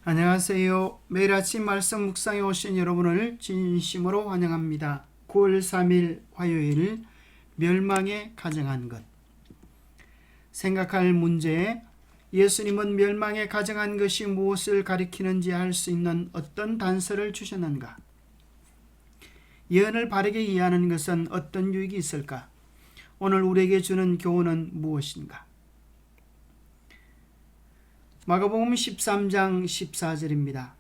안녕하세요. 매일 아침 말씀 묵상에 오신 여러분을 진심으로 환영합니다. 9월 3일 화요일 멸망에 가정한 것. 생각할 문제: 예수님은 멸망에 가정한 것이 무엇을 가리키는지 알 수 있는 어떤 단서를 주셨는가? 예언을 바르게 이해하는 것은 어떤 유익이 있을까? 오늘 우리에게 주는 교훈은 무엇인가? 마가복음 13장 14절입니다.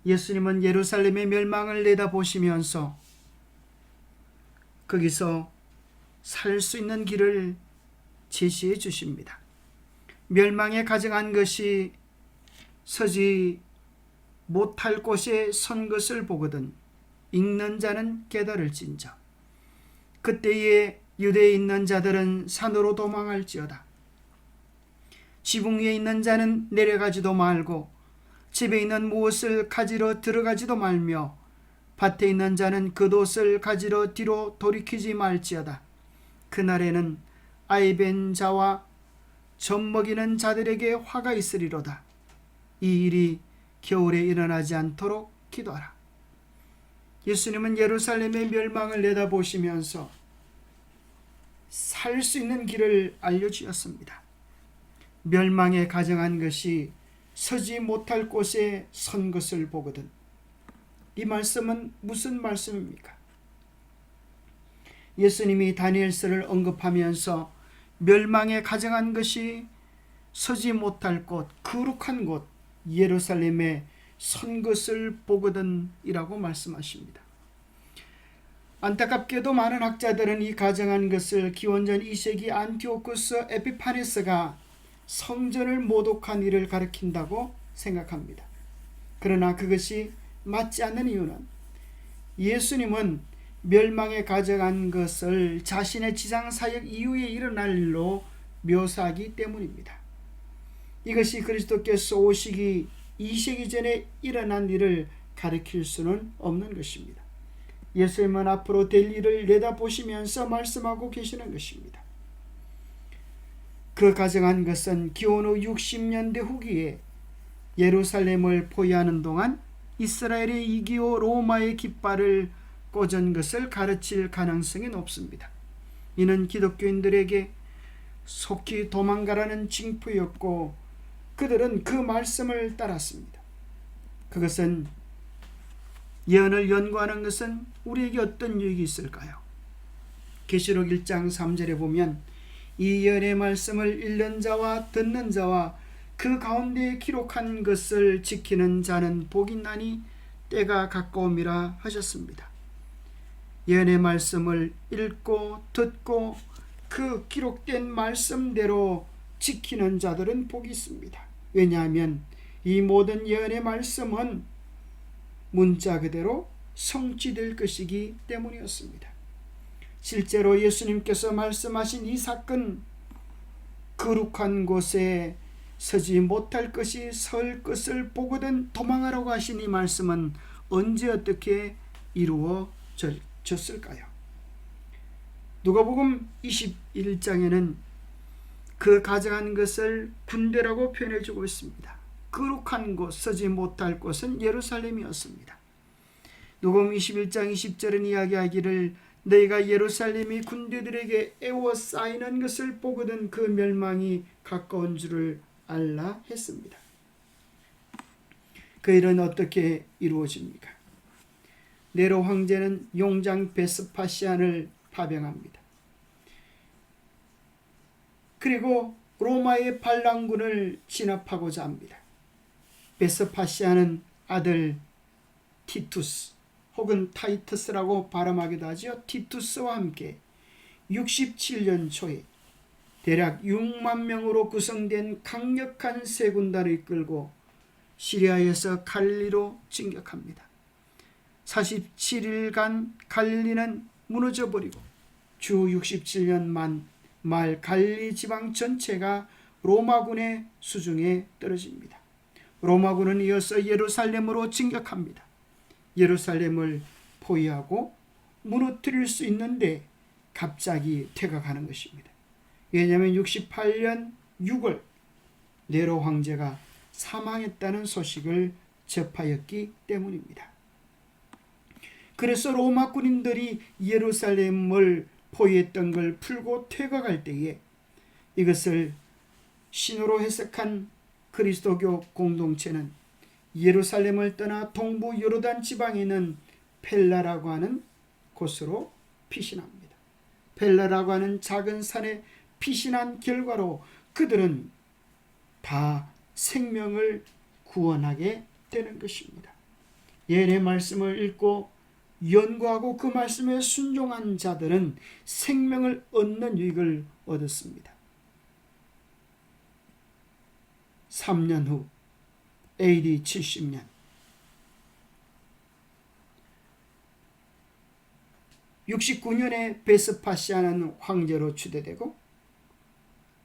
예수님은 예루살렘의 멸망을 내다보시면서 거기서 살 수 있는 길을 제시해 주십니다. 멸망에 가정한 것이 서지 못할 곳에 선 것을 보거든 읽는 자는 깨달을진저. 그때에 유대에 있는 자들은 산으로 도망할지어다. 지붕 위에 있는 자는 내려가지도 말고 집에 있는 무엇을 가지러 들어가지도 말며 밭에 있는 자는 겉옷을 가지러 뒤로 돌이키지 말지어다. 그날에는 아이 벤 자와 젖먹이는 자들에게 화가 있으리로다. 이 일이 겨울에 일어나지 않도록 기도하라. 예수님은 예루살렘의 멸망을 내다보시면서 살 수 있는 길을 알려주셨습니다. 멸망에 가정한 것이 서지 못할 곳에 선 것을 보거든. 이 말씀은 무슨 말씀입니까? 예수님이 다니엘서를 언급하면서 멸망에 가정한 것이 서지 못할 곳, 거룩한 곳 예루살렘에 선 것을 보거든 이라고 말씀하십니다. 안타깝게도 많은 학자들은 이 가정한 것을 기원전 2세기 안티오쿠스 에피파네스가 성전을 모독한 일을 가리킨다고 생각합니다. 그러나 그것이 맞지 않는 이유는 예수님은 멸망에 가져간 것을 자신의 지상사역 이후에 일어날 일로 묘사하기 때문입니다. 이것이 그리스도께서 오시기 2세기 전에 일어난 일을 가리킬 수는 없는 것입니다. 예수님은 앞으로 될 일을 내다보시면서 말씀하고 계시는 것입니다. 그 가정한 것은 기원 후 60년대 후기에 예루살렘을 포위하는 동안 이스라엘의 이기오 로마의 깃발을 꽂은 것을 가르칠 가능성이 높습니다. 이는 기독교인들에게 속히 도망가라는 징표였고 그들은 그 말씀을 따랐습니다. 그것은 예언을 연구하는 것은 우리에게 어떤 유익이 있을까요? 계시록 1장 3절에 보면 이 예언의 말씀을 읽는 자와 듣는 자와 그 가운데 기록한 것을 지키는 자는 복이 나니 때가 가까움이라 하셨습니다. 예언의 말씀을 읽고 듣고 그 기록된 말씀대로 지키는 자들은 복이 있습니다. 왜냐하면 이 모든 예언의 말씀은 문자 그대로 성취될 것이기 때문이었습니다. 실제로 예수님께서 말씀하신 이 사건, 거룩한 곳에 서지 못할 것이 설 것을 보거든 도망하라고 하신 이 말씀은 언제 어떻게 이루어졌을까요? 누가복음 21장에는 그 가져간 것을 군대라고 표현해주고 있습니다. 거룩한 곳, 서지 못할 곳은 예루살렘이었습니다. 누가복음 21장 20절은 이야기하기를 너희가 예루살렘이 군대들에게 에워싸이는 것을 보거든 그 멸망이 가까운 줄을 알라 했습니다. 그 일은 어떻게 이루어집니까? 네로 황제는 용장 베스파시안을 파병합니다. 그리고 로마의 반란군을 진압하고자 합니다. 베스파시안은 아들 티투스 혹은 타이터스라고 발음하기도 하죠. 티투스와 함께 67년 초에 대략 6만 명으로 구성된 강력한 세 군단을 이끌고 시리아에서 갈릴리로 진격합니다. 47일간 갈릴리는 무너져버리고 주 67년 말 갈릴리 지방 전체가 로마군의 수중에 떨어집니다. 로마군은 이어서 예루살렘으로 진격합니다. 예루살렘을 포위하고 무너뜨릴 수 있는데 갑자기 퇴각하는 것입니다. 왜냐하면 68년 6월 네로 황제가 사망했다는 소식을 접하였기 때문입니다. 그래서 로마 군인들이 예루살렘을 포위했던 걸 풀고 퇴각할 때에 이것을 신호로 해석한 그리스도교 공동체는 예루살렘을 떠나 동부 요르단 지방에 있는 펠라라고 하는 곳으로 피신합니다. 펠라라고 하는 작은 산에 피신한 결과로 그들은 다 생명을 구원하게 되는 것입니다. 예언의 말씀을 읽고 연구하고 그 말씀에 순종한 자들은 생명을 얻는 유익을 얻었습니다. 3년 후 AD 70년 (69년에) 베스파시아는 황제로 추대되고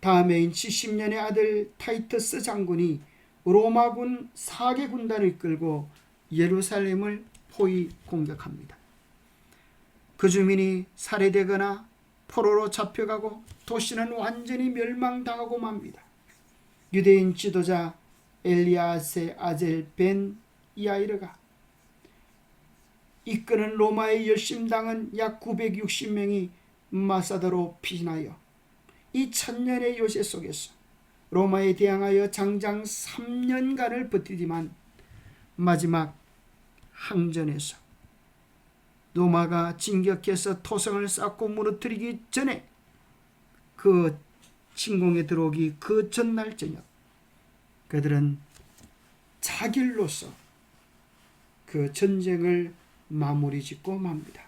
다음해인 70년의 아들 타이터스 장군이 로마군 4개 군단을 이끌고 예루살렘을 포위 공격합니다. 그 주민이 살해되거나 포로로 잡혀가고 도시는 완전히 멸망당하고 맙니다. 유대인 지도자 엘리아세 아젤 벤 야이르가 이끄는 로마의 열심당은 약 960명이 마사다로 피신하여 이 천년의 요새 속에서 로마에 대항하여 장장 3년간을 버티지만 마지막 항전에서 로마가 진격해서 토성을 쌓고 무너뜨리기 전에 그 침공에 들어오기 그 전날 저녁 그들은 자길로서 그 전쟁을 마무리 짓고 맙니다.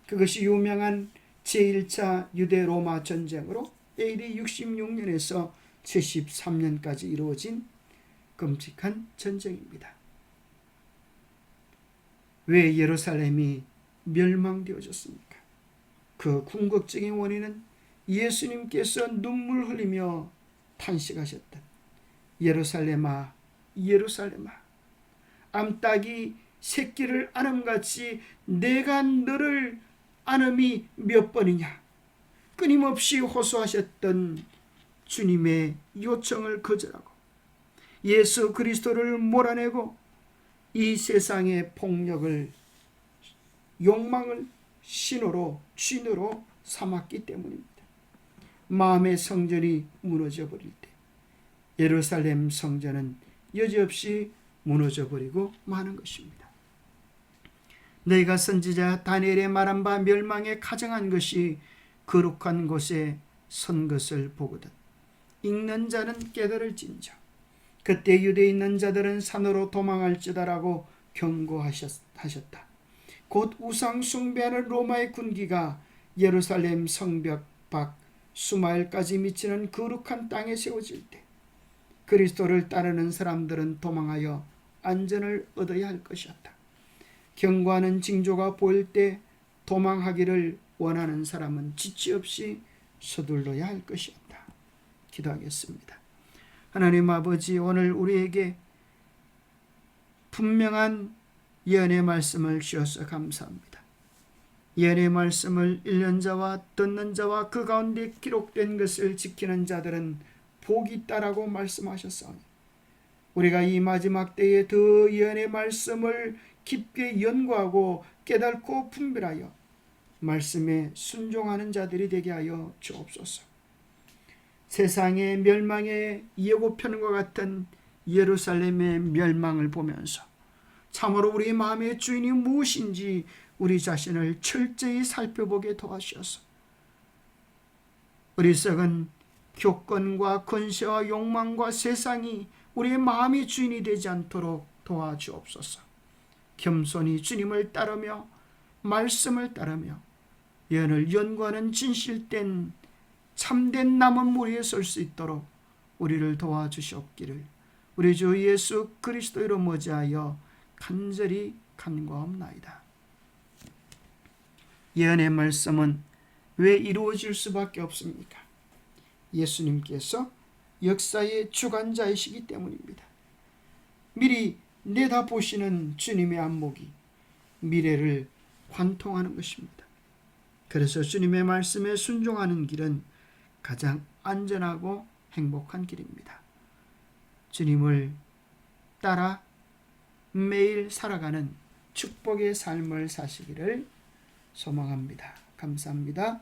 그것이 유명한 제1차 유대 로마 전쟁으로 AD 66년에서 73년까지 이루어진 끔찍한 전쟁입니다. 왜 예루살렘이 멸망되어졌습니까? 그 궁극적인 원인은 예수님께서 눈물 흘리며 탄식하셨던 예루살렘아 예루살렘아 암탉이 새끼를 안음같이 내가 너를 안음이 몇 번이냐 끊임없이 호소하셨던 주님의 요청을 거절하고 예수 그리스도를 몰아내고 이 세상의 폭력을 욕망을 신호로 쥐노로 삼았기 때문입니다. 마음의 성전이 무너져 버릴 때 예루살렘 성전은 여지없이 무너져 버리고 마는 것입니다. 너희가 선지자 다니엘의 말한 바 멸망에 가정한 것이 거룩한 곳에 선 것을 보거든 읽는 자는 깨달을진저 그때 유대에 있는 자들은 산으로 도망할지다라고 경고하셨다. 곧 우상 숭배하는 로마의 군기가 예루살렘 성벽 밖 수마일까지 미치는 거룩한 땅에 세워질 때 그리스도를 따르는 사람들은 도망하여 안전을 얻어야 할 것이었다. 경고하는 징조가 보일 때 도망하기를 원하는 사람은 지체 없이 서둘러야 할 것이었다. 기도하겠습니다. 하나님 아버지, 오늘 우리에게 분명한 예언의 말씀을 주셔서 감사합니다. 예언의 말씀을 읽는 자와 듣는 자와 그 가운데 기록된 것을 지키는 자들은 복이 있다라고 말씀하셨사오니 우리가 이 마지막 때에 더 예언의 말씀을 깊게 연구하고 깨닫고 분별하여 말씀에 순종하는 자들이 되게 하여 주옵소서. 세상의 멸망의 예고편과 같은 예루살렘의 멸망을 보면서 참으로 우리 마음의 주인이 무엇인지 우리 자신을 철저히 살펴보게 도와주셔서 어리석은 교권과 권세와 욕망과 세상이 우리의 마음의 주인이 되지 않도록 도와주옵소서. 겸손히 주님을 따르며 말씀을 따르며 예언을 연구하는 진실된 참된 남은 무리에 설 수 있도록 우리를 도와주시옵기를 우리 주 예수 그리스도로 머지하여 간절히 간구하옵나이다. 예언의 말씀은 왜 이루어질 수밖에 없습니까? 예수님께서 역사의 주관자이시기 때문입니다. 미리 내다보시는 주님의 안목이 미래를 관통하는 것입니다. 그래서 주님의 말씀에 순종하는 길은 가장 안전하고 행복한 길입니다. 주님을 따라 매일 살아가는 축복의 삶을 사시기를 소망합니다. 감사합니다.